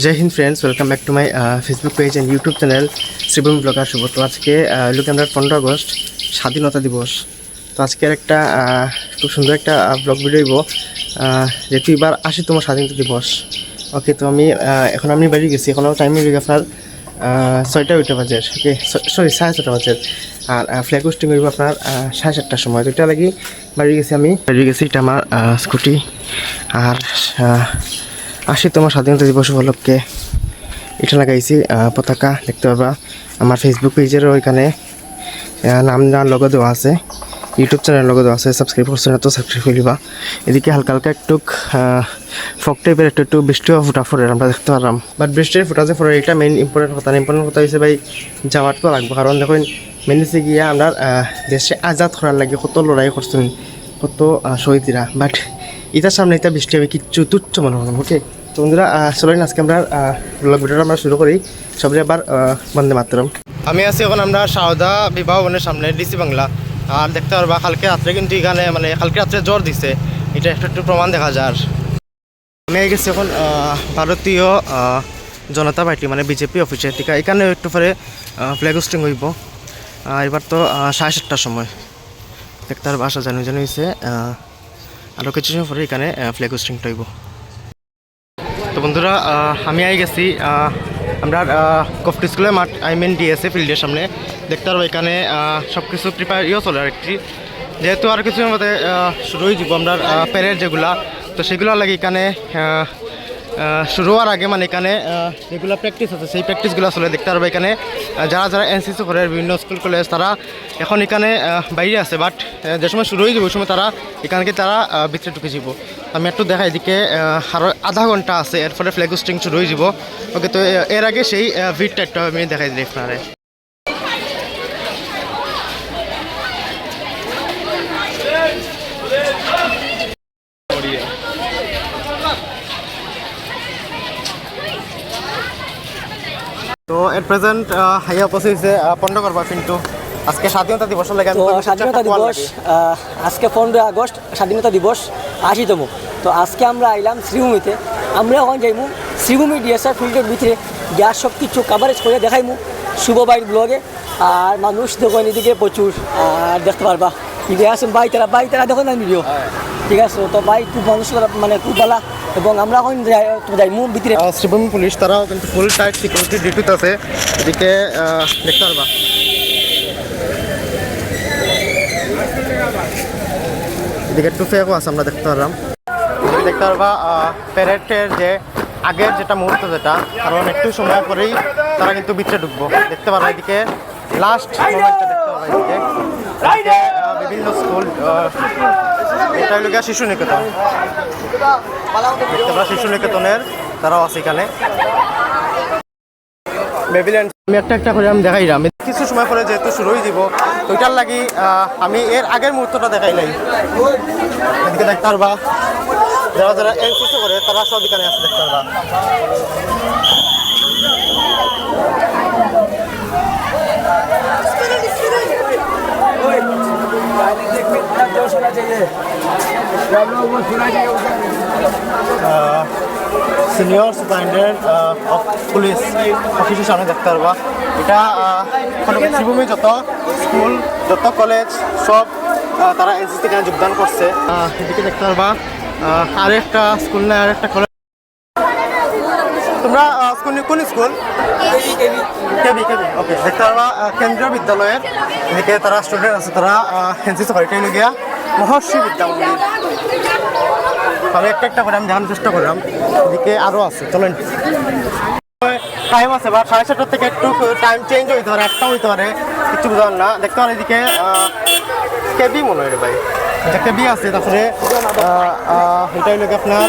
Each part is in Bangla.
जय हिंद friends, welcome back to my Facebook page and YouTube channel Sribhumi blogger Shubh. तो आज के लोक আমরা 15 আগস্ট স্বাধীনতা দিবস। তো আজকের একটা খুব সুন্দর একটা ব্লগ ভিডিও দিব, যেহেতু এবার 80তম স্বাধীনতা দিবস। ওকে, তো আমি এখন আমি বাড়ি গেছি, এখন টাইম হয়ে গেছে আপনার 6টা বাজে। ওকে, সরি 6:30 বাজে। আর ফ্ল্যাগ হোস্টিং করব আপনার 7:30টার সময়। তো এটা লাগি বাড়ি গেছি এটা আমার স্কুটি। আর 80তম স্বাধীনতা দিবস উপলক্ষে এটা লাগাইছি পতাকা, দেখতে পারবা। আমার ফেসবুক পেজের ওইখানে নাম লগো দেওয়া আছে, ইউটিউব চ্যানেল লগো দেওয়া আছে। সাবস্ক্রাইব করছে না তো সাবস্ক্রাইব করে দিবা। এদিকে হালকা হালকা একটু ফগ টাইপের একটু বৃষ্টিও ফুটা ফোরে আমরা দেখতে পারলাম, বাট বৃষ্টির ফুটা যে ফোরে এটা মেইন ইম্পর্টেন্ট কথা হয়েছে ভাই, যাওয়ার তো লাগবো। কারণ দেখুন মেইন হচ্ছে গিয়া আমরা দেশে আজাদ করার লাগে কত লড়াই করছেন, কত শহীদরা, বাট এটার সামনে এটা বৃষ্টি হবে কিচ্ছু তুচ্ছ মনে হলাম। ওকে, তো বন্ধুরা চলেন আজকে আমরা ব্লগ ভিডিওটা আমরা শুরু করি। সবাই আবার বন্দে মাতরম। আমি আছি এখন আমরা শারদা বিবাহ ভবনের সামনে, ডিসি বাংলা। আর দেখতে পারবা কালকে রাত্রে কিন্তু এখানে কালকে রাত্রে জ্বর দিছে, এটা একটু প্রমাণ দেখা যায়। আমি গেছি এখন ভারতীয় জনতা পার্টি বিজেপি অফিসের থেকে, এখানে একটু পরে ফ্ল্যাগ হোস্টিং হইব। এবার তো 7:30টার সময় দেখতে পারবা, আসা জানি হয়েছে। আরও কিছু সময় পরে এখানে ফ্ল্যাগ হোস্টিংটা হইব। তো বন্ধুরা আমি গেছি আমরা কফটি স্কুলের মাঠ, ডিএসএ ফিল্ডের সামনে। দেখতে পারবো এখানে সব কিছু প্রিপেয়ার চলে আর একটি, যেহেতু আর কিছুর মধ্যে শুরু হয়ে যাব আমরা প্যারেড যেগুলা, তো সেগুলো লাগে এখানে শুরু হওয়ার আগে এখানে যেগুলো প্র্যাকটিস আছে সেই প্র্যাকটিসগুলো চলে। দেখতে পারবো এখানে যারা এনসিসি করে বিভিন্ন স্কুল কলেজ তারা এখন এখানে বাইরে আছে, বাট যে সময় শুরু হয়ে যাবে ওই সময় তারা এখানকে ভিতরে ঢুকে যাব। আমি একটু দেখা এদিকে আরও আধা ঘন্টা আছে, এর ফলে ফ্ল্যাগ হোস্টিং শুরু হয়ে যাব। ওকে, তো এর আগে সেই ভিড়টা একটা আমি দেখাই দিই আপনারে। তো এট প্রেজেন্ট হাইয়া উপস্থিত হয়েছে পণ্ড করবা কিন্তু আজকে স্বাধীনতা দিবস লাগে। স্বাধীনতা দিবস আজকে 15 আগস্ট স্বাধীনতা দিবস 80তম। তো আজকে আমরা আইলাম শ্রীভূমিতে। আমরা এখন যাইমু শ্রীভূমি ডিএসআর ফিল্ডের ভিতরে, গ্যাস সব কিছু কাভারেজ করে দেখাইমু শুভ বাইর ব্লগে। আর মানুষ দেখুন এদিকে প্রচুর, আর দেখতে পারবা এদিকে আসুন বাই তারা দেখুন না ভিডিও, ঠিক আছে। তো বাই খুব মানুষ খুব ভালো। এবং আমরা এখন যাইমু ভিতরে। শ্রীভূমি পুলিশ তারাও কিন্তু ফুল টাইট সিকিউরিটি ডিউটিতে আছে, এদিকে দেখতে পারবা। এদিকে একটু ফেকও আছে, আমরা দেখতে পারলাম। দেখতে পারবা প্যারেডের যে আগের যেটা মুহূর্ত, যেটা কারণ একটু সময় পরেই তারা কিন্তু ভিতরে ঢুকবো। দেখতে পারবা এদিকে লাস্ট মোমেন্টটা দেখতে পারবা। এদিকে বিভিন্ন স্কুল, এটা হলো গিয়া শিশু নিকেতন, দেখতে পারবা শিশু নিকেতনের তারাও আছে এখানে। আমি একটা করে আমি দেখাইলাম, কিছু সময় পরে যেহেতু শুরু হয়ে যাব, তো ওইটার লাগি আমি এর আগের মুহূর্তটা দেখাই নাই। এদিকে দেখতে পারবা যারা এনসিসি করে তারা সব এখানে আছে, দেখতে পারবা। সিনিয়র সুপারিনটেন্ডেন্ট অফ পুলিশ অফিসের সামনে দেখতে পারবা। এটা শ্রীভূমি যত স্কুল যত কলেজ সব তারা এনসিসি এখানে যোগদান করছে। এদিকে দেখতে পারবা আর একটা স্কুল না আর একটা কলেজ। তোমরা স্কুল কোন স্কুল? কেবি। ওকে, দেখতে পারবা কেন্দ্রীয় বিদ্যালয়ের এদিকে তারা স্টুডেন্ট আছে, তারা এনসিসি করে। এটাই গিয়া মহর্ষি বিদ্যামন্দির। আমি একটা করে আমি দেখানোর চেষ্টা করলাম, এদিকে আরও আছে। চলেন, টাইম আছে বা 7:30 থেকে একটু টাইম চেঞ্জ হইতে পারে, একটা হইতে পারে, কিছু বুঝার না। দেখতে পারেন এদিকে কেবি মনে হয় রে ভাই, কেবি আছে। তারপরে এটা হইল আপনার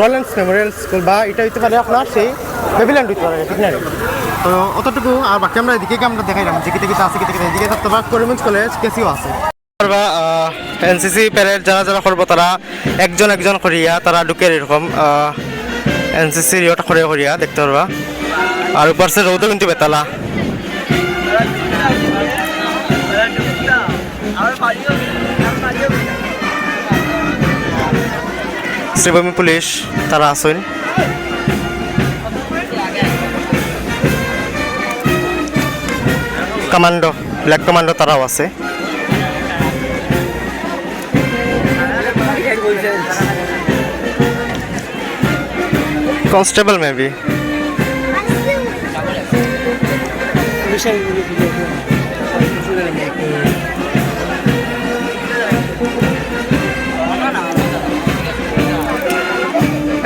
রলেন্স মেমোরিয়াল স্কুল, বা এটা হইতে পারে আপনার সেই বেবিল্যান্ড হইতে পারে, ঠিক না? তো অতটুকু। আর বাকি আমরা এদিকে আমরা দেখাইলাম যে কিতে আছে, এদিকে থাকতে পারে করিমগঞ্জ কলেজ, কেসিও আছে। এনসিসি প্যারেড যারা করবো তারা একজন করিয়া তারা ঢুকে এরকম এনসিসির ইয়েটা করিয়া দেখতে পারবা। আর উপর সে রোদও কিন্তু বেতালা। শ্রীভূমি পুলিশ তারা আসেন। কমান্ডো, ব্ল্যাক কমান্ডো তারাও আছে। Constable maybe.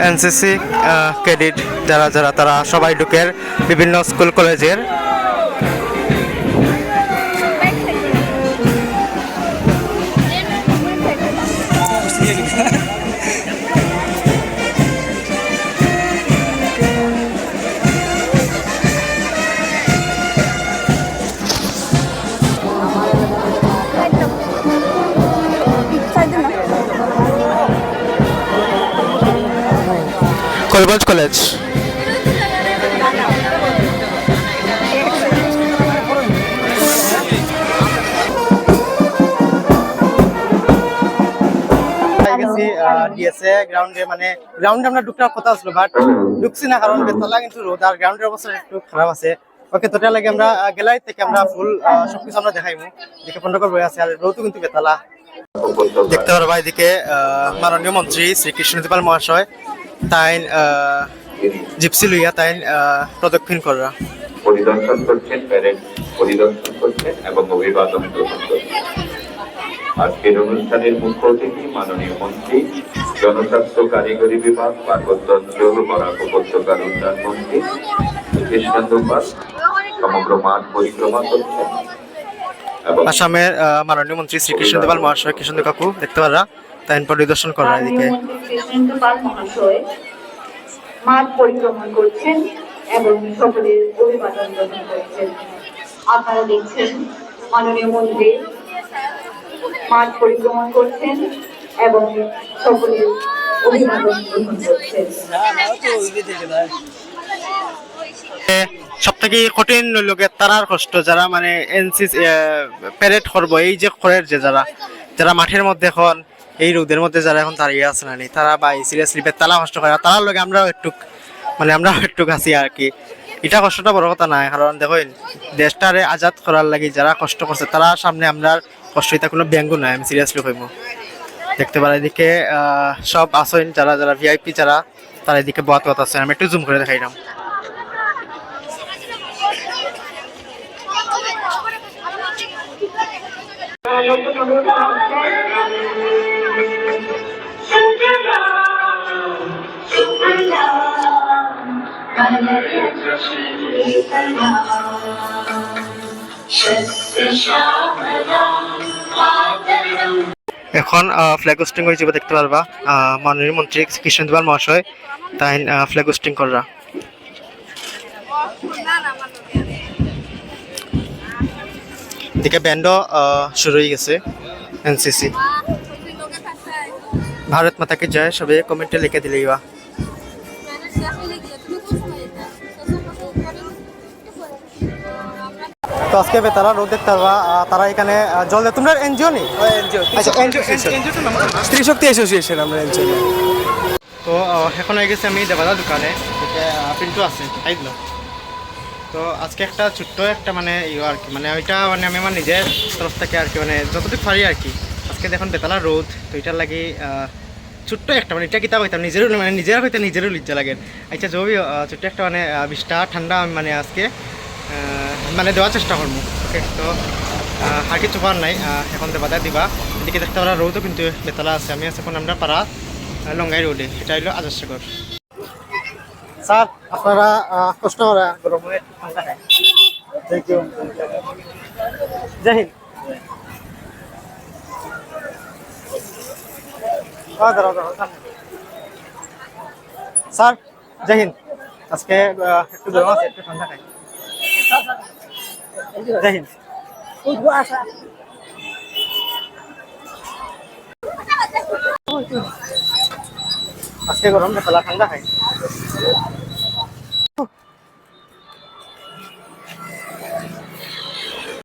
এনসিসি ক্যাডেট যারা যারা তারা সবাই ঢুকের বিভিন্ন স্কুল কলেজের। কলগঞ্জ কলেজ। ডিএসএ গ্রাউন্ডে মানে গ্রাউন্ডে আমরা ঢুকটার কথা আসলো বাট ঢুকছি না কারণ বেতলা কিন্তু রোদ আর গ্রাউন্ডের অবস্থা একটু খারাপ আছে। ওকে তোটা লাগে আমরা গ্যালারি থেকে আমরা ফুল সবকিছু আমরা দেখাইমু দেখে পনেরো বই আছে আর রোদও কিন্তু বেতলা দেখতে পারবা। এদিকে মাননীয় মন্ত্রী শ্রী কৃষ্ণদীপাল মহাশয় তাই জিপসি লইয়া তাই প্রদক্ষিণ করা পরিদর্শন করছেন, প্যারেড পরিদর্শন করছেন এবং অভিবাদন গ্রহণ করছেন। আজকের অনুষ্ঠানের মুখ্য অতিথি মাননীয় মন্ত্রী জনস্বাস্থ্য কারিগরি বিভাগ পার্বত্য অঞ্চল বরাক উপত্যকার উন্নয়ন মন্ত্রী কৃষ্ণদীপাল সমগ্র মাঠ পরিক্রমা করছেন। আসামের মাননীয় মন্ত্রী শ্রী কৃষ্ণদীপাল মহাশয় কৃষ্ণ কাকু দেখতে পারা তাই পরিদর্শন করা। এদিকে কৃষ্ণদীপাল মহাশয় মাঠ পরিক্রমা করছেন এবং সকলের অভিবাদন গ্রহণ করছেন। আপনারা দেখছেন মাননীয় মন্ত্রী মাঠ পরিক্রমা করছেন এবং সকলের অভিবাদন গ্রহণ করছেন। সব থেকে কঠিন লোকের তারার কষ্ট যারা মানে এনসিসি প্যারেড করবো এই যে খড়ের যে যারা যারা মাঠের মধ্যে এখন এই রোদের মধ্যে যারা এখন দাঁড়িয়ে আছে না তারা বা সিরিয়াসলি তালা কষ্ট করে তারার লোক আমরাও একটু আছি আর কি। এটা কষ্টটা বড় কথা নাই কারণ দেখেন দেশটারে আজাদ করার লাগি যারা কষ্ট করছে তারা সামনে আমরা কষ্ট এটা কোনো ব্যঙ্গ নাই। আমি সিরিয়াসলি হইব দেখতে পারা। এদিকে সব আসেন যারা যারা ভিআইপি যারা তারা এদিকে বয়াত আছে। আমি একটু জুম করে দেখাইলাম। এখন ফ্ল্যাগ হোস্টিং হয়ে যাবে দেখতে পারবা মাননীয় মন্ত্রী কৃষ্ণদীপাল মহাশয় তাই ফ্ল্যাগ হোস্টিং করা। এদিকে ব্যান্ডও শুরু হয়ে গেছে। এনসিসি ভারত মাতাকে জয় সবে কমেন্টে লিখে দিলেই বা। তো আজকে তারা রোদ দেখতে পারবা তারা এখানে জল দেয়। তোমরা এনজিও নেই? আচ্ছা এনজিও স্ত্রী শক্তি অ্যাসোসিয়েশন আমরা এনজিও। তো এখন হয়ে গেছে আমি দেবাদা দোকানে প্রিন্টু আছে তাই দিল। তো আজকে একটা ছোট্ট একটা মানে আর কি মানে ওইটা মানে আমি আমার নিজের তরফ থেকে আর কি মানে যতটুকু পারি আর কি। আজকে দেখুন বেতালা রোদ তো এটার লাগে ছোট্ট একটা মানে এটা কিতাব হইতাম নিজেরও মানে নিজের হইতে নিজেরও লিজ্জা লাগে। আচ্ছা যদি ছোট্ট একটা মানে বিশটা ঠান্ডা আমি মানে আজকে মানে দেওয়ার চেষ্টা করবো। ওকে তো আর কিছু পার নাই এখন দেবাদা দিবা। এদিকে দেখতে পারা রোদও কিন্তু বেতালা আছে। আমি আছে এখন আমরা পাড়া লঙ্গাই রোডে এটা হইলো আদর্শকর। স্যার আপনারা কষ্ট করা গরমে ঠান্ডা খায়। Thank you. জয় হিন্দ। স্যার জয় হিন্দ। আজকে একটু গরম আছে একটু ঠান্ডা খাই। জয় হিন্দ। আজকে গরম বেতলা ঠান্ডা খাই।